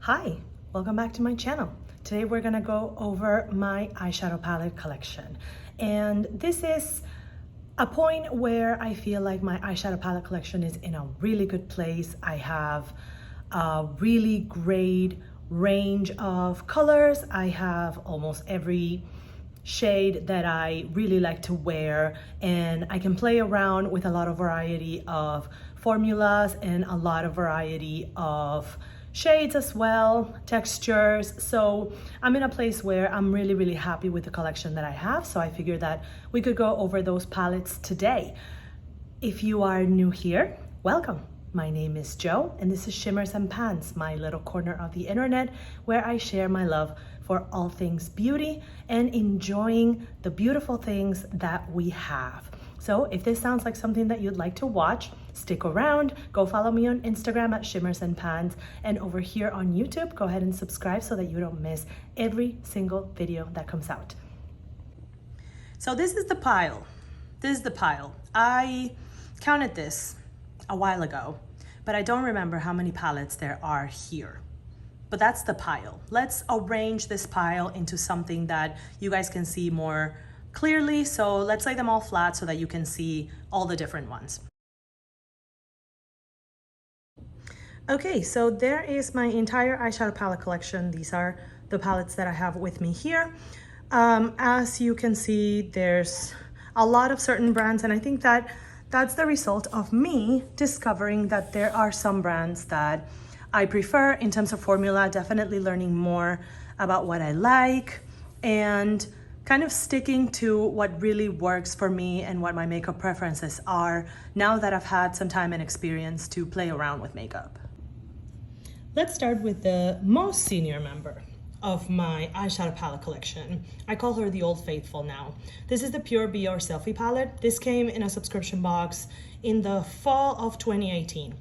Hi, welcome back to my channel. Today we're gonna go over my eyeshadow palette collection. And this is a point where I feel like my eyeshadow palette collection is in a really good place. I have a really great range of colors. I have almost every shade that I really like to wear, and I can play around with a lot of variety of formulas and a lot of variety of shades as well, textures. So I'm in a place where I'm really happy with the collection that I have. So I figured that we could go over those palettes today. If you are new here, welcome. My name is Jo, and this is Shimmers and Pans, my little corner of the internet where I share my love for all things beauty and enjoying the beautiful things that we have. So if this sounds like something that you'd like to watch, stick around. Go follow me on Instagram at Shimmers and Pans, and over here on YouTube, go ahead and subscribe so that you don't miss every single video that comes out. So this is the pile. This is the pile. I counted this a while ago, but I don't remember how many palettes there are here. But that's the pile. Let's arrange this pile into something that you guys can see more clearly. So let's lay them all flat so that you can see all the different ones. Okay, so there is my entire eyeshadow palette collection. These are the palettes that I have with me here. As you can see, there's a lot of certain brands, and I think that that's the result of me discovering that there are some brands that I prefer in terms of formula, definitely learning more about what I like and kind of sticking to what really works for me and what my makeup preferences are now that I've had some time and experience to play around with makeup. Let's start with the most senior member of my eyeshadow palette collection. I call her the Old Faithful now. This is the Pure Be or Selfie palette. This came in a subscription box in the fall of 2018.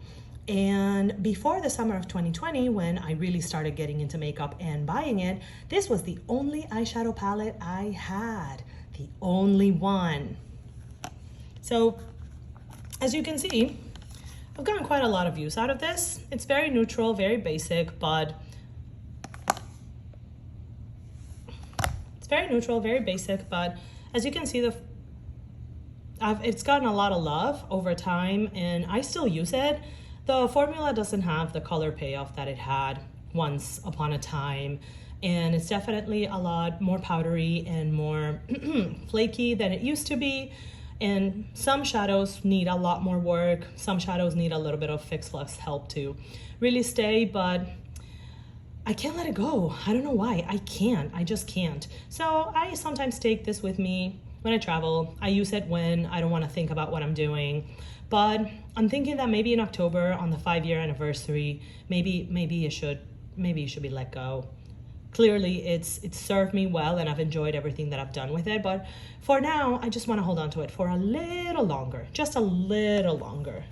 And before the summer of 2020, when I really started getting into makeup and buying it, this was the only eyeshadow palette I had, the only one. So as you can see, I've gotten quite a lot of use out of this. It's very neutral, very basic, but as you can see, it's gotten a lot of love over time, and I still use it. The formula doesn't have the color payoff that it had once upon a time, and it's definitely a lot more powdery and more flaky than it used to be. And some shadows need a lot more work. Some shadows need a little bit of Fix Flux help to really stay, but I can't let it go. I don't know why. I just can't. So I sometimes take this with me when I travel. I use it when I don't want to think about what I'm doing. But I'm thinking that maybe in October, on the 5-year anniversary, maybe it should be let go. Clearly, it's served me well, and I've enjoyed everything that I've done with it. But for now, I just want to hold on to it for a little longer, just a little longer.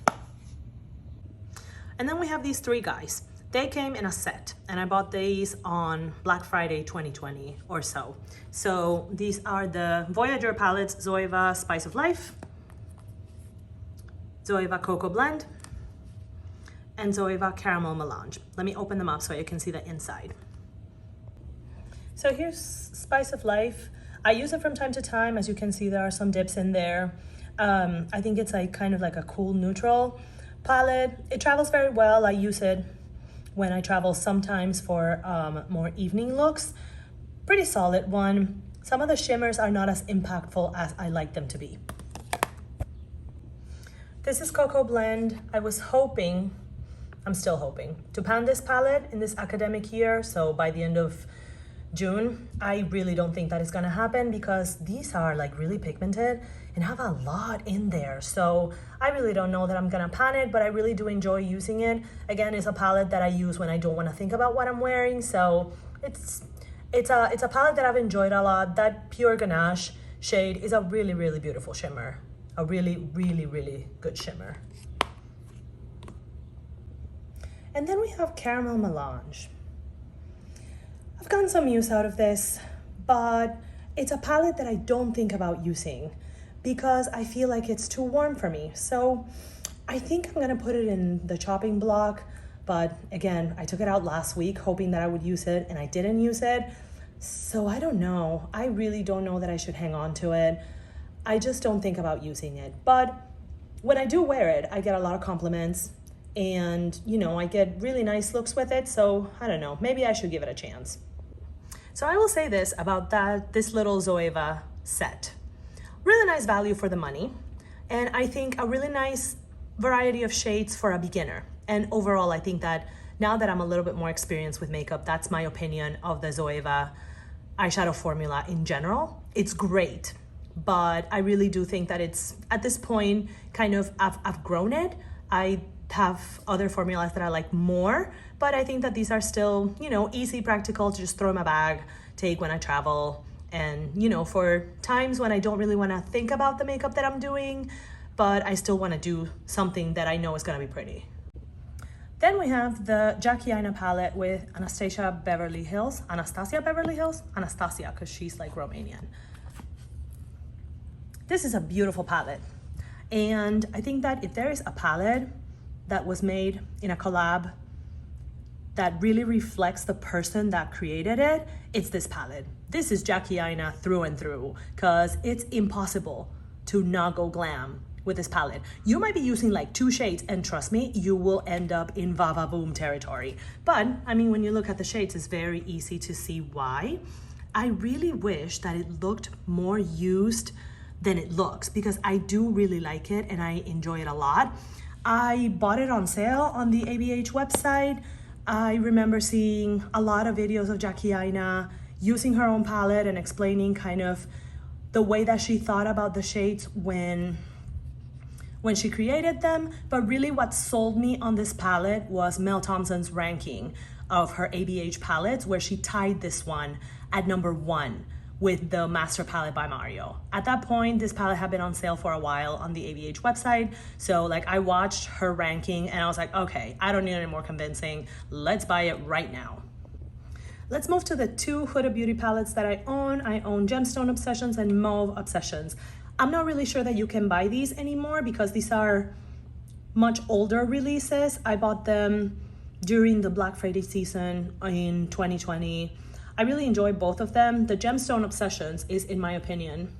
And then we have these three guys. They came in a set, and I bought these on Black Friday 2020 or so. So these are the Voyager palettes, Zoeva Spice of Life, Zoeva Cocoa Blend, and Zoeva Caramel Melange. Let me open them up so you can see the inside. So here's Spice of Life. I use it from time to time. As you can see, there are some dips in there. I think it's like kind of like a cool neutral palette. It travels very well. I use it when I travel sometimes for more evening looks. Pretty solid one. Some of the shimmers are not as impactful as I like them to be. This is Cocoa Blend. I'm still hoping to pan this palette in this academic year. So by the end of June, I really don't think that is gonna happen because these are like really pigmented and have a lot in there. So I really don't know that I'm gonna pan it, but I really do enjoy using it. Again, it's a palette that I use when I don't wanna think about what I'm wearing. So it's a palette that I've enjoyed a lot. That Pure Ganache shade is a really beautiful shimmer. A really good shimmer. And then we have Caramel Melange. I've gotten some use out of this, but it's a palette that I don't think about using because I feel like it's too warm for me. So I think I'm gonna put it in the chopping block but again, I took it out last week hoping that I would use it and I didn't use it. So I don't know. I really don't know that I should hang on to it. I just don't think about using it. But when I do wear it, I get a lot of compliments and, you know, I get really nice looks with it. So I don't know, maybe I should give it a chance. So I will say this about this little Zoeva set. Really nice value for the money. And I think a really nice variety of shades for a beginner. And overall, I think that now that I'm a little bit more experienced with makeup, that's my opinion of the Zoeva eyeshadow formula in general. It's great, but I really do think that it's, at this point, kind of, I've grown it. I have other formulas that I like more, but I think that these are still, you know, easy, practical to just throw in my bag, take when I travel, and, you know, for times when I don't really want to think about the makeup that I'm doing, but I still want to do something that I know is going to be pretty. Then we have the Jackie Aina palette with Anastasia, because she's like Romanian. This is a beautiful palette. And I think that if there is a palette that was made in a collab that really reflects the person that created it, it's this palette. This is Jackie Aina through and through, because it's impossible to not go glam with this palette. You might be using like 2 shades and trust me, you will end up in Vava Boom territory. But I mean, when you look at the shades, it's very easy to see why. I really wish that it looked more used than it looks, because I do really like it and I enjoy it a lot. I bought it on sale on the ABH website. I remember seeing a lot of videos of Jackie Aina using her own palette and explaining kind of the way that she thought about the shades when she created them. But really what sold me on this palette was Mel Thompson's ranking of her ABH palettes, where she tied this one at #1 with the Master Palette by Mario. At that point, this palette had been on sale for a while on the ABH website. So like I watched her ranking and I was like, okay, I don't need any more convincing. Let's buy it right now. Let's move to the 2 Huda Beauty palettes that I own. I own Gemstone Obsessions and Mauve Obsessions. I'm not really sure that you can buy these anymore because these are much older releases. I bought them during the Black Friday season in 2020. I really enjoy both of them. The Gemstone Obsessions is, in my opinion,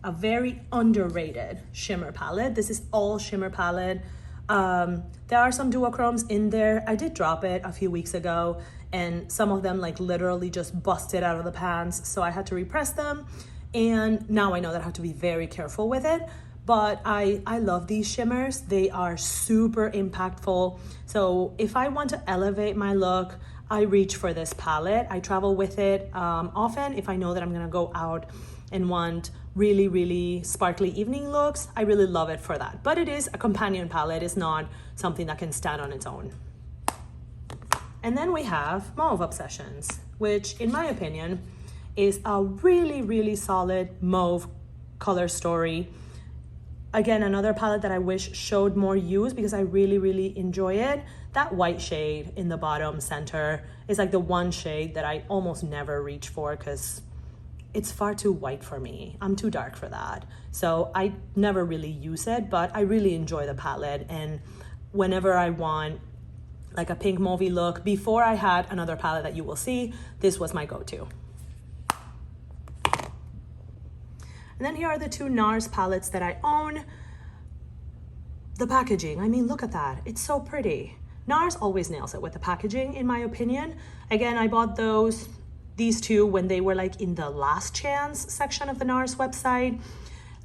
a very underrated shimmer palette. This is all shimmer palette. There are some duochromes in there. I did drop it a few weeks ago and some of them like literally just busted out of the pans, so I had to repress them. And now I know that I have to be very careful with it. But I love these shimmers. They are super impactful. So if I want to elevate my look, I reach for this palette. I travel with it often if I know that I'm gonna go out and want really, really sparkly evening looks. I really love it for that. But it is a companion palette. It's not something that can stand on its own. And then we have Mauve Obsessions, which in my opinion is a really, really solid mauve color story. Again, another palette that I wish showed more use because I really, really enjoy it. That white shade in the bottom center is like the one shade that I almost never reach for because it's far too white for me. I'm too dark for that. So I never really use it, but I really enjoy the palette. And whenever I want like a pink mauvey look, before I had another palette that you will see, this was my go-to. And then here are the 2 NARS palettes that I own. The packaging, I mean, look at that. It's so pretty. NARS always nails it with the packaging, in my opinion. Again, I bought these 2 when they were like in the last chance section of the NARS website,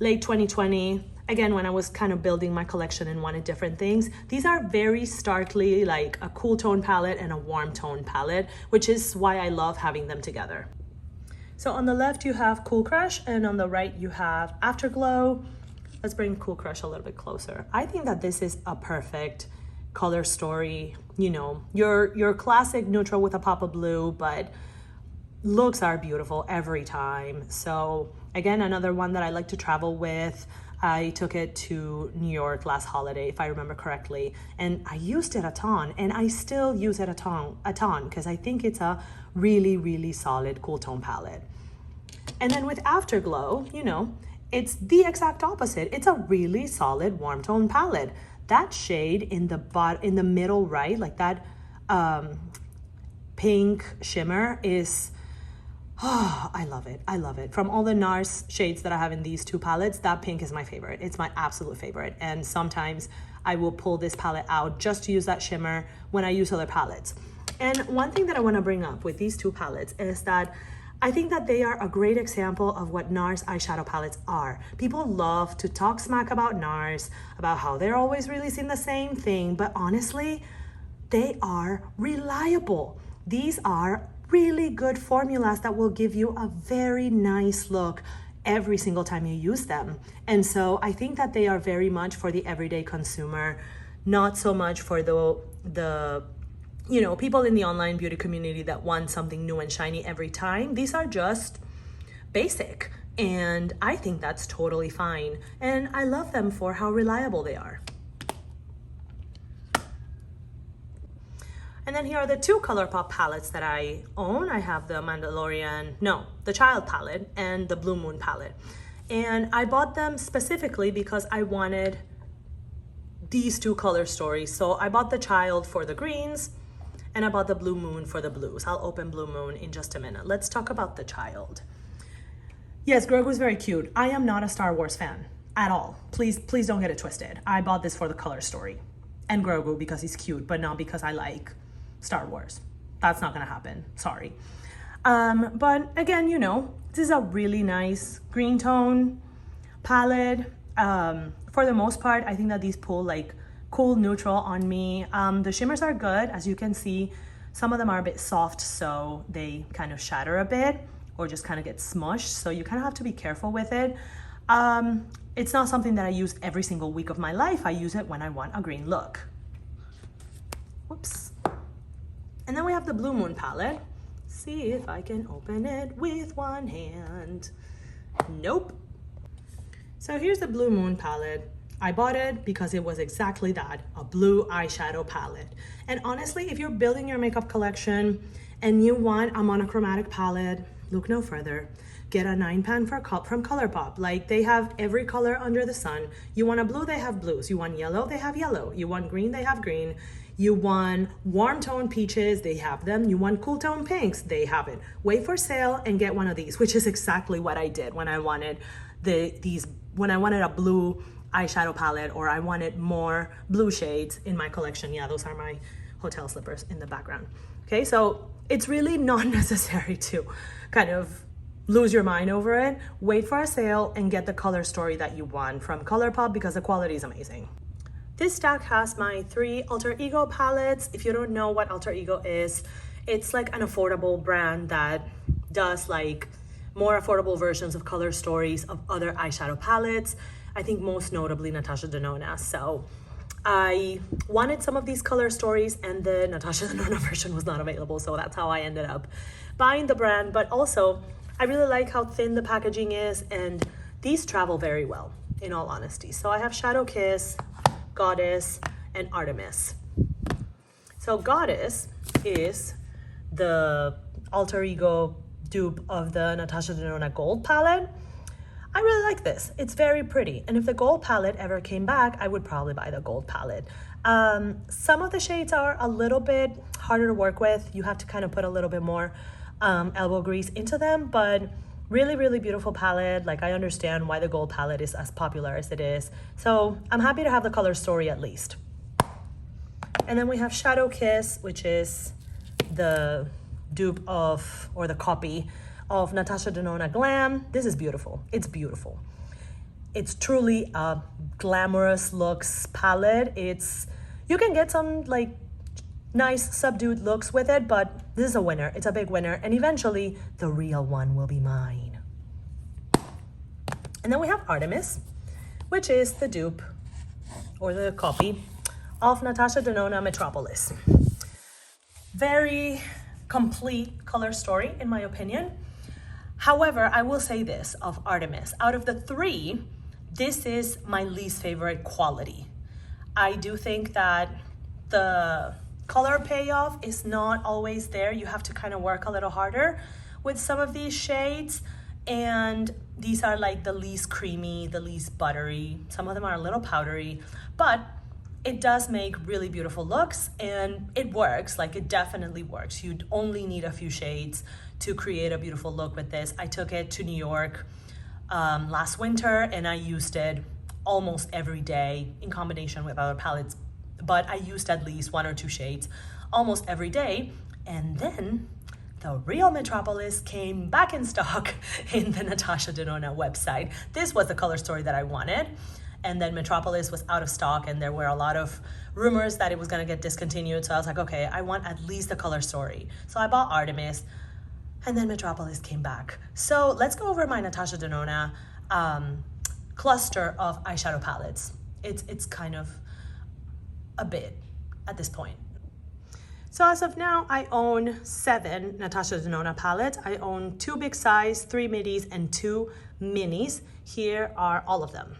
late 2020. Again, when I was kind of building my collection and wanted different things. These are very starkly like a cool tone palette and a warm tone palette, which is why I love having them together. So on the left you have Cool Crush and on the right you have Afterglow. Let's bring Cool Crush a little bit closer. I think that this is a perfect color story. You know, your classic neutral with a pop of blue, but looks are beautiful every time. So again, another one that I like to travel with. I took it to New York last holiday, if I remember correctly, and I used it a ton, and I still use it a ton, because I think it's a really, really solid cool tone palette. And then with Afterglow, you know, it's the exact opposite. It's a really solid warm tone palette. That shade in the middle right, like that pink shimmer is, oh, I love it. I love it. From all the NARS shades that I have in these two palettes, that pink is my favorite. It's my absolute favorite. And sometimes I will pull this palette out just to use that shimmer when I use other palettes. And one thing that I want to bring up with these two palettes is that I think that they are a great example of what NARS eyeshadow palettes are. People love to talk smack about NARS, about how they're always releasing the same thing, but honestly, they are reliable. These are really good formulas that will give you a very nice look every single time you use them. And so I think that they are very much for the everyday consumer, not so much for the you know, people in the online beauty community that want something new and shiny every time. These are just basic, and I think that's totally fine. And I love them for how reliable they are. And then here are the two Colourpop palettes that I own. I have the the Child palette and the Blue Moon palette. And I bought them specifically because I wanted these two color stories. So I bought the Child for the greens, and I bought the Blue Moon for the blues. I'll open Blue Moon in just a minute. Let's talk about the Child. Yes, Grogu's very cute. I am not a Star Wars fan at all. Please don't get it twisted. I bought this for the color story and Grogu because he's cute, but not because I like Star Wars. That's not gonna happen, sorry. But again, you know, this is a really nice green tone palette. For the most part, I think that these pull like cool neutral on me. The shimmers are good. As you can see, some of them are a bit soft, so they kind of shatter a bit or just kind of get smushed. So you kind of have to be careful with it. It's not something that I use every single week of my life. I use it when I want a green look. Whoops. And then we have the Blue Moon palette. See if I can open it with one hand. Nope. So here's the Blue Moon palette. I bought it because it was exactly that, a blue eyeshadow palette. And honestly, if you're building your makeup collection and you want a monochromatic palette, look no further. Get a 9-pan from Colourpop. Like, they have every color under the sun. You want a blue, they have blues. You want yellow, they have yellow. You want green, they have green. You want warm tone peaches, they have them. You want cool tone pinks, they have it. Wait for sale and get one of these, which is exactly what I did when I wanted when I wanted a blue eyeshadow palette, or I wanted more blue shades in my collection. Yeah, those are my hotel slippers in the background. Okay, so it's really not necessary to kind of lose your mind over it. Wait for a sale and get the color story that you want from Colourpop because the quality is amazing. This stack has my 3 Alter Ego palettes. If you don't know what Alter Ego is, it's like an affordable brand that does like more affordable versions of color stories of other eyeshadow palettes. I think most notably Natasha Denona. So I wanted some of these color stories and the Natasha Denona version was not available. So that's how I ended up buying the brand. But also I really like how thin the packaging is, and these travel very well in all honesty. So I have Shadow Kiss, Goddess, and Artemis. So Goddess is the Alter Ego dupe of the Natasha Denona Gold palette. I really like this. It's very pretty. And if the gold palette ever came back, I would probably buy the gold palette. Some of the shades are a little bit harder to work with. You have to kind of put a little bit more elbow grease into them, but really, really beautiful palette. Like, I understand why the gold palette is as popular as it is. So I'm happy to have the color story at least. And then we have Shadow Kiss, which is the dupe of, or the copy of Natasha Denona Glam. This is beautiful. It's beautiful. It's truly a glamorous looks palette. You can get some like nice subdued looks with it, but this is a winner. It's a big winner, and eventually the real one will be mine. And then we have Artemis, which is the dupe or the copy of Natasha Denona Metropolis. Very complete color story in my opinion. However, I will say this of Artemis, out of the 3, this is my least favorite quality. I do think that the color payoff is not always there. You have to kind of work a little harder with some of these shades, and these are like the least creamy, the least buttery. Some of them are a little powdery, but it does make really beautiful looks, and it works. Like, it definitely works. You'd only need a few shades to create a beautiful look with this. I took it to New York last winter, and I used it almost every day in combination with other palettes, but I used at least 1 or 2 shades almost every day. And then the real Metropolis came back in stock in the Natasha Denona website. This was the color story that I wanted. And then Metropolis was out of stock, and there were a lot of rumors that it was gonna get discontinued. So I was like, okay, I want at least the color story. So I bought Artemis, and then Metropolis came back. So let's go over my Natasha Denona cluster of eyeshadow palettes. It's kind of a bit at this point. So as of now, I own 7 Natasha Denona palettes. I own 2 big size, 3 midis, and 2 minis. Here are all of them.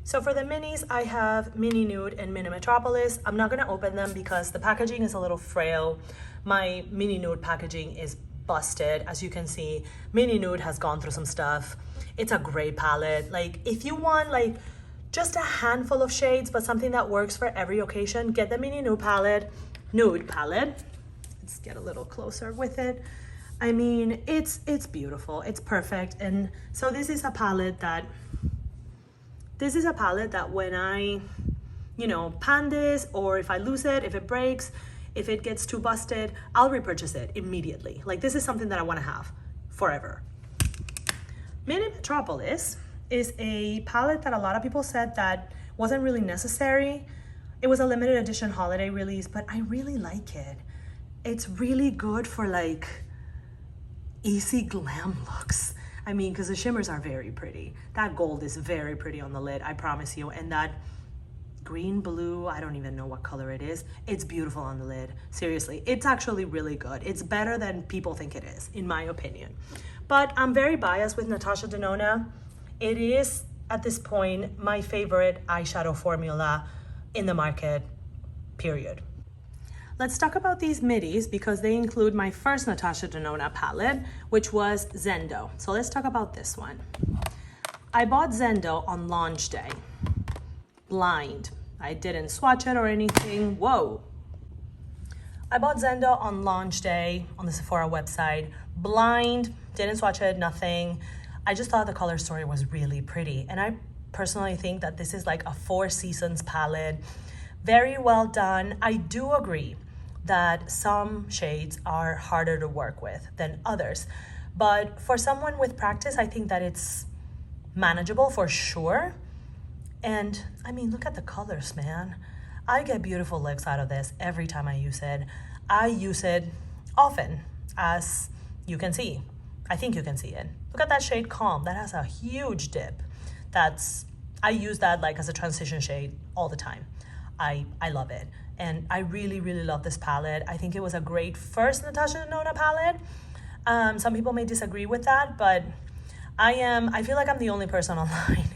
So for the minis, I have Mini Nude and Mini Metropolis. I'm not gonna open them because the packaging is a little frail. My Mini Nude packaging is busted. As you can see, Mini Nude has gone through some stuff. It's a gray palette. Like, if you want like just a handful of shades, but something that works for every occasion, get the Mini Nude palette. Let's get a little closer with it. I mean, it's beautiful, it's perfect. And so this is a palette that when I, you know, pan this, or if I lose it, if it breaks, if it gets too busted, I'll repurchase it immediately. Like, this is something that I want to have forever. Mini Metropolis is a palette that a lot of people said that wasn't really necessary. It was a limited edition holiday release, but I really like it. It's really good for like easy glam looks. I mean, because the shimmers are very pretty. That gold is very pretty on the lid, I promise you. And that green, blue, I don't even know what color it is. It's beautiful on the lid. Seriously, it's actually really good. It's better than people think it is, in my opinion. But I'm very biased with Natasha Denona. It is, at this point, my favorite eyeshadow formula in the market, period. Let's talk about these midis because they include my first Natasha Denona palette, which was Zendo. So let's talk about this one. I bought Zendo on launch day, blind. I didn't swatch it or anything. Whoa. I bought Zendo on launch day on the Sephora website, blind, didn't swatch it, nothing. I just thought the color story was really pretty. And I personally think that this is like a 4 seasons palette. Very well done. I do agree that some shades are harder to work with than others. But for someone with practice, I think that it's manageable for sure. And I mean, look at the colors, man. I get beautiful looks out of this every time I use it. I use it often, as you can see. I think you can see it. Look at that shade Calm. That has a huge dip. I use that like as a transition shade all the time. I love it. And I really, really love this palette. I think it was a great first Natasha Denona palette. Some people may disagree with that, but I feel like I'm the only person online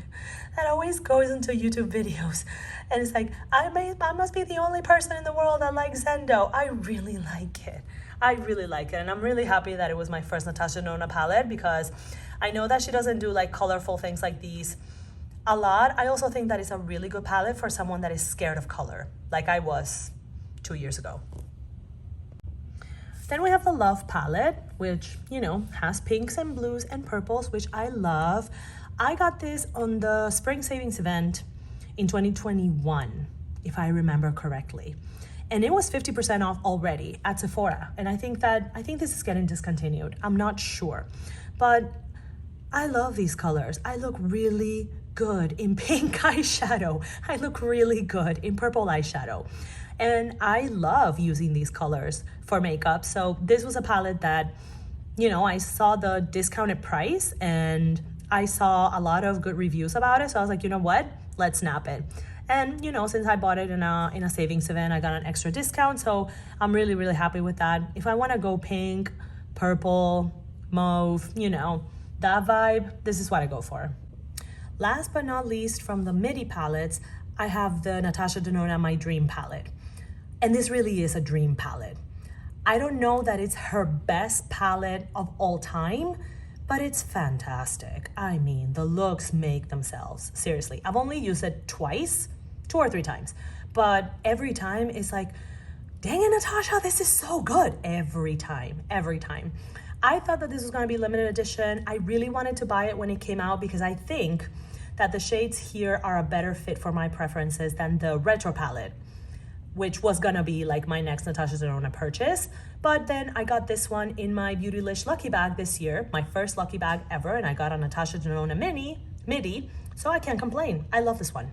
that always goes into YouTube videos and it's like, I must be the only person in the world that likes Zendo. I really like it. I really like it. And I'm really happy that it was my first Natasha Denona palette because I know that she doesn't do like colorful things like these a lot. I also think that it's a really good palette for someone that is scared of color, like I was 2 years ago. Then we have the Love palette, which, you know, has pinks and blues and purples, which I love. I got this on the spring savings event in 2021, if I remember correctly. And it was 50% off already at Sephora. And I think this is getting discontinued. I'm not sure, but I love these colors. I look really good in pink eyeshadow. I look really good in purple eyeshadow. And I love using these colors for makeup. So this was a palette that, you know, I saw the discounted price and I saw a lot of good reviews about it. So I was like, you know what, let's snap it. And, you know, since I bought it in a savings event, I got an extra discount. So I'm really, really happy with that. If I want to go pink, purple, mauve, you know, that vibe, this is what I go for. Last but not least, from the midi palettes, I have the Natasha Denona My Dream palette. And this really is a dream palette. I don't know that it's her best palette of all time, but it's fantastic. I mean, the looks make themselves. Seriously, I've only used it twice 2 or 3 times. But every time it's like, dang it, Natasha, this is so good. Every time. I thought that this was gonna be limited edition. I really wanted to buy it when it came out because I think that the shades here are a better fit for my preferences than the retro palette, which was gonna be like my next Natasha Denona purchase. But then I got this one in my Beautylish lucky bag this year, my first lucky bag ever, and I got a Natasha Denona midi, so I can't complain. I love this one.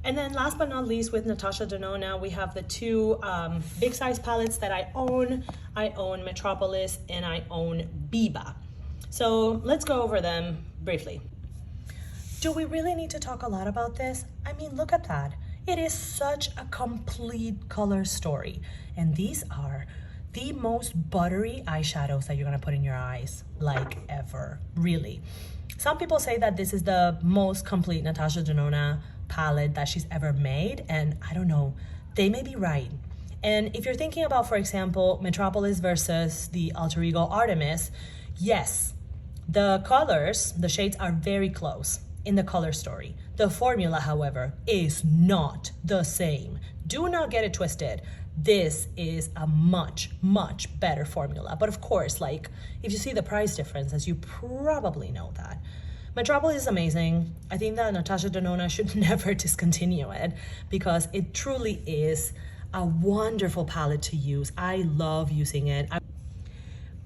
And then last but not least with Natasha Denona, we have the 2 big size palettes that I own. I own Metropolis and I own Biba. So let's go over them briefly. Do we really need to talk a lot about this? I mean, look at that. It is such a complete color story. And these are the most buttery eyeshadows that you're gonna put in your eyes, like ever, really. Some people say that this is the most complete Natasha Denona palette that she's ever made, and I don't know, they may be right. And if you're thinking about, for example, Metropolis versus the alter ego Artemis, yes, the colors, the shades are very close in the color story. The formula, however, is not the same. Do not get it twisted. This is a much, much better formula. But of course, like, if you see the price difference, as you probably know that, Metropolis is amazing. I think that Natasha Denona should never discontinue it because it truly is a wonderful palette to use. I love using it.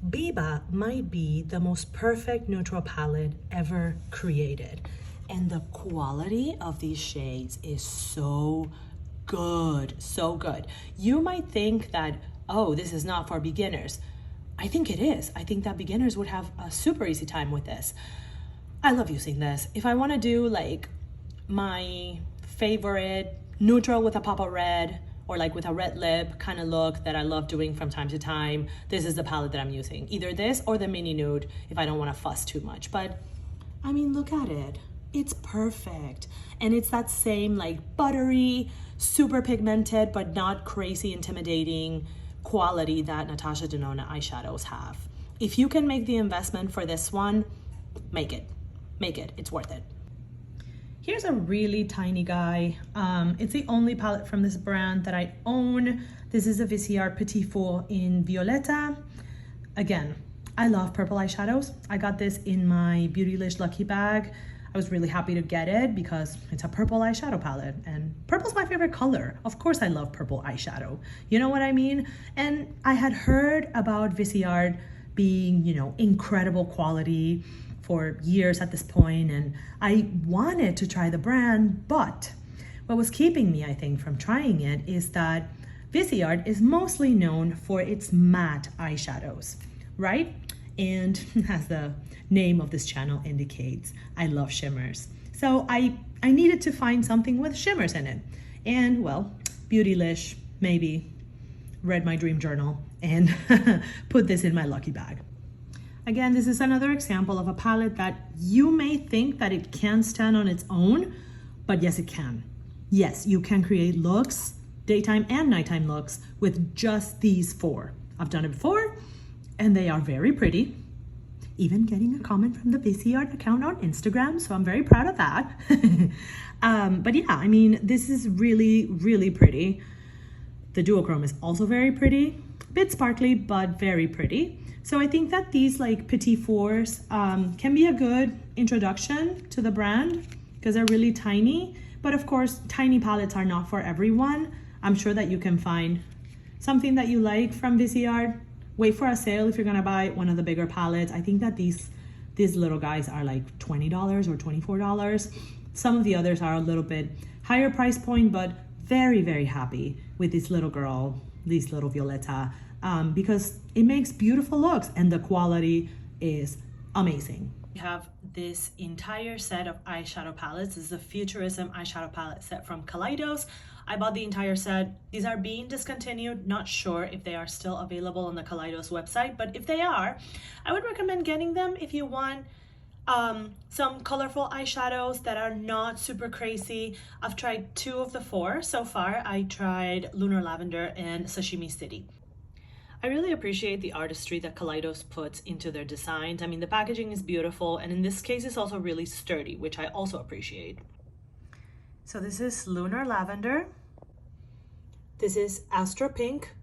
Biba might be the most perfect neutral palette ever created. And the quality of these shades is so good, so good. You might think that, oh, this is not for beginners. I think it is. I think that beginners would have a super easy time with this. I love using this. If I want to do like my favorite neutral with a pop of red or like with a red lip kind of look that I love doing from time to time, this is the palette that I'm using. Either this or the mini nude if I don't want to fuss too much. But I mean, look at it. It's perfect. And it's that same like buttery, super pigmented, but not crazy intimidating quality that Natasha Denona eyeshadows have. If you can make the investment for this one, make it. Make it. It's worth it. Here's a really tiny guy. It's the only palette from this brand that I own. This is a VCR Petit Four in Violetta. Again, I love purple eyeshadows. I got this in my Beautylish lucky bag. I was really happy to get it because it's a purple eyeshadow palette and purple's my favorite color. Of course I love purple eyeshadow. You know what I mean? And I had heard about VCR being, you know, incredible quality for years at this point, and I wanted to try the brand, but what was keeping me, I think, from trying it is that VCR is mostly known for its matte eyeshadows, right? And as the name of this channel indicates, I love shimmers. So I needed to find something with shimmers in it. And well, Beautylish maybe read my dream journal and put this in my lucky bag. Again, this is another example of a palette that you may think that it can stand on its own, but yes, it can. Yes, you can create looks, daytime and nighttime looks with just these 4. I've done it before and they are very pretty. Even getting a comment from the VCR account on Instagram, so I'm very proud of that. But yeah, I mean, this is really, really pretty. The duochrome is also very pretty, a bit sparkly, but very pretty. So I think that these like Petit Fours can be a good introduction to the brand because they're really tiny. But of course, tiny palettes are not for everyone. I'm sure that you can find something that you like from VCR. Wait for a sale if you're gonna buy one of the bigger palettes. I think that these little guys are like $20 or $24. Some of the others are a little bit higher price point, but very, very happy with this little girl, this little Violetta, because it makes beautiful looks and the quality is amazing. We have this entire set of eyeshadow palettes. This is the Futurism Eyeshadow Palette Set from Kaleidos. I bought the entire set. These are being discontinued. Not sure if they are still available on the Kaleidos website, but if they are, I would recommend getting them if you want some colorful eyeshadows that are not super crazy. I've tried 2 of the 4 so far. I tried Lunar Lavender and Sashimi City. I really appreciate the artistry that Kaleidos puts into their designs. I mean, the packaging is beautiful, and in this case, it's also really sturdy, which I also appreciate. So this is Lunar Lavender. This is Astro Pink.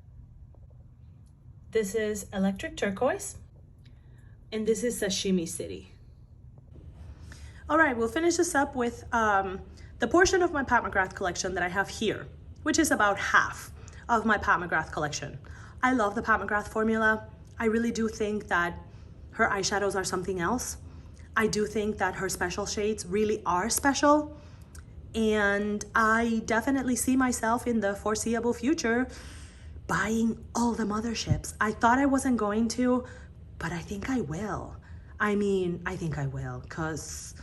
This is Electric Turquoise. And this is Sashimi City. All right, we'll finish this up with the portion of my Pat McGrath collection that I have here, which is about half of my Pat McGrath collection. I love the Pat McGrath formula. I really do think that her eyeshadows are something else. I do think that her special shades really are special. And I definitely see myself in the foreseeable future buying all the Motherships. I thought I wasn't going to, but I think I will. I mean, I think I will, because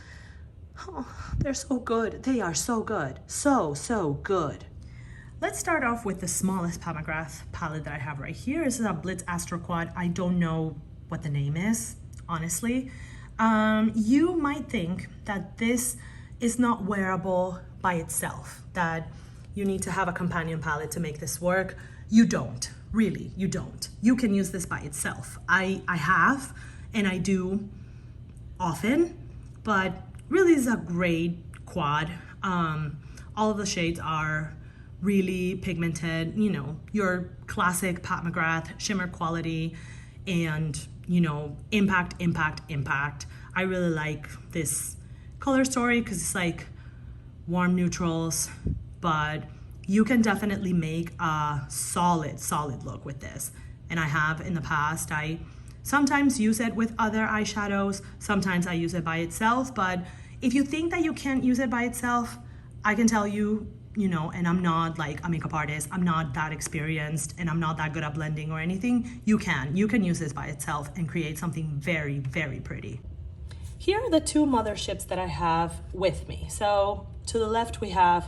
they're so good. They are so good. So good. Let's start off with the smallest Pat McGrath palette that I have right here. This is a Blitz Astral Quad. I don't know what the name is, honestly. You might think that this is not wearable by itself, that you need to have a companion palette to make this work. You don't, really, you don't. You can use this by itself. I have, and I do often, but really is a great quad. All of the shades are really pigmented, you know, your classic Pat McGrath shimmer quality and, you know, impact. I really like this color story because it's like warm neutrals, but you can definitely make a solid look with this. And I have in the past. I sometimes use it with other eyeshadows, sometimes I use it by itself, but if you think that you can't use it by itself, I can tell you, you know, and I'm not like a makeup artist, I'm not that experienced, and I'm not that good at blending or anything, you can use this by itself and create something very pretty. Here are the two Motherships that I have with me. So to the left, we have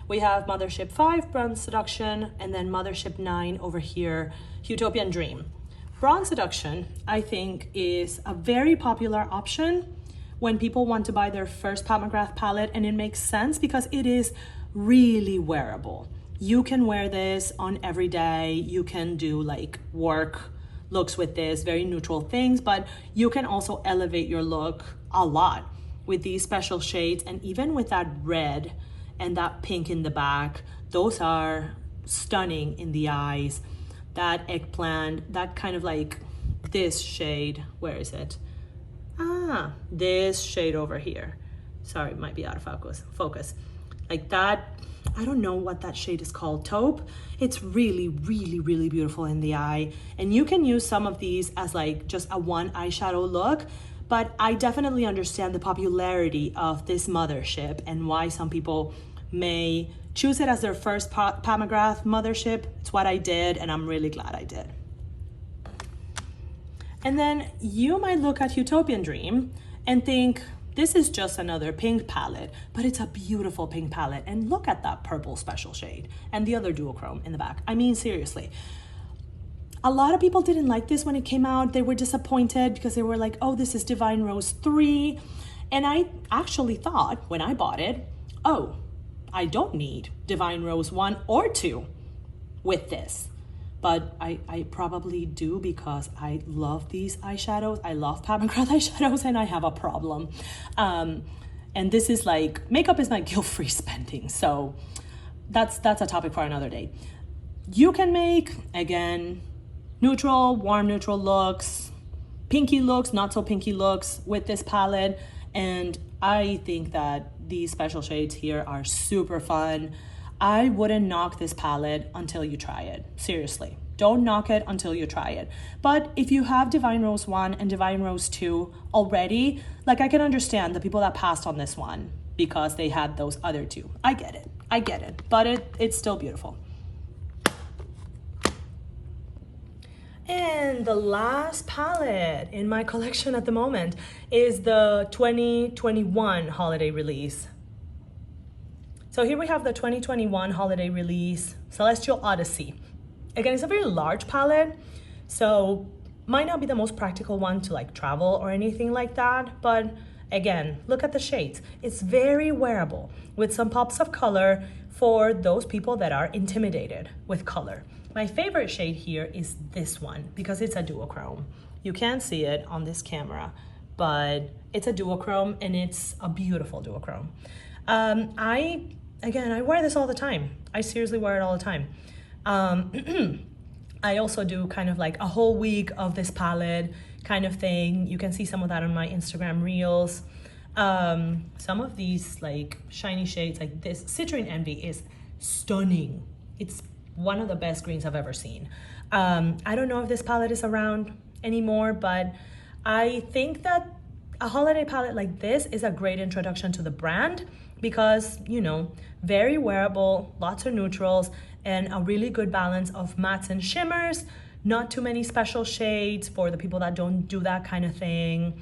we have Mothership 5, Bronze Seduction, and then Mothership 9 over here, Huetopian Dream. Bronze Seduction, I think, is a very popular option when people want to buy their first Pat McGrath palette, and it makes sense because it is really wearable. You can wear this on every day. You can do like work looks with this, very neutral things, but you can also elevate your look a lot with these special shades, and even with that red and that pink in the back. Those are stunning in the eyes. That eggplant, that kind of like this shade, where is it? This shade over here. Sorry, it might be out of focus. Like that, I don't know what that shade is called, taupe. It's really beautiful in the eye. And you can use some of these as like just a one eyeshadow look, but I definitely understand the popularity of this Mothership and why some people may choose it as their first Pat McGrath Mothership. It's what I did, and I'm really glad I did. And then you might look at Huetopian Dream and think, this is just another pink palette, but it's a beautiful pink palette. And look at that purple special shade and the other duochrome in the back. I mean, seriously. A lot of people didn't like this when it came out. They were disappointed because they were like, oh, this is Divine Rose 3. And I actually thought when I bought it, oh, I don't need Divine Rose 1 or 2 with this. But I probably do because I love these eyeshadows. I love Pat McGrath eyeshadows, and I have a problem. And this is like, makeup is my guilt-free spending. So that's a topic for another day. You can make, again, neutral, warm neutral looks, pinky looks, not so pinky looks with this palette. And I think that these special shades here are super fun. I wouldn't knock this palette until you try it. Seriously, don't knock it until you try it. But if you have Divine Rose 1 and Divine Rose 2 already, like I can understand the people that passed on this one because they had those other two. I get it, but it's still beautiful. And the last palette in my collection at the moment is the 2021 holiday release. So here we have the 2021 holiday release, Celestial Oddysey. Again, it's a very large palette, so might not be the most practical one to like travel or anything like that, but again, look at the shades. It's very wearable with some pops of color for those people that are intimidated with color. My favorite shade here is this one because it's a duochrome. You can't see it on this camera, but it's a duochrome and it's a beautiful duochrome. I wear this all the time. I seriously wear it all the time. I also do kind of like a whole week of this palette kind of thing. You can see some of that on my Instagram reels. Some of these like shiny shades, like this Citrine Envy is stunning. It's one of the best greens I've ever seen. I don't know if this palette is around anymore, but I think that a holiday palette like this is a great introduction to the brand because, you know, very wearable, lots of neutrals, and a really good balance of mattes and shimmers, not too many special shades for the people that don't do that kind of thing.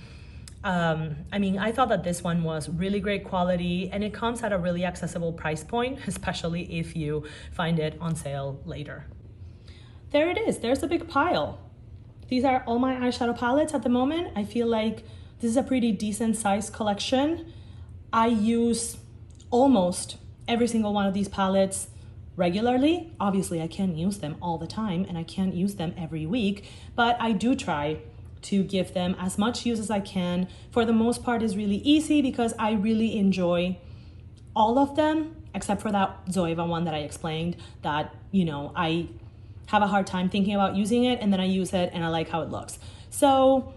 I mean, I thought that this one was really great quality, and it comes at a really accessible price point, especially if you find it on sale later. There it is, there's a big pile. These are all my eyeshadow palettes at the moment. I feel like this is a pretty decent sized collection. I use almost every single one of these palettes regularly. Obviously, I can't use them all the time and I can't use them every week, but I do try to give them as much use as I can. For the most part, it's really easy because I really enjoy all of them, except for that Zoeva one that I explained that, you know, I have a hard time thinking about using it and then I use it and I like how it looks. So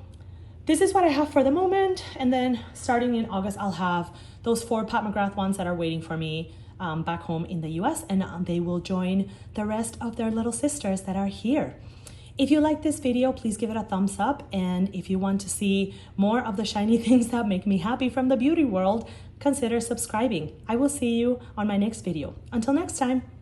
this is what I have for the moment. And then starting in August, I'll have those 4 Pat McGrath ones that are waiting for me back home in the US, and they will join the rest of their little sisters that are here. If you like this video, please give it a thumbs up. And if you want to see more of the shiny things that make me happy from the beauty world, consider subscribing. I will see you on my next video. Until next time.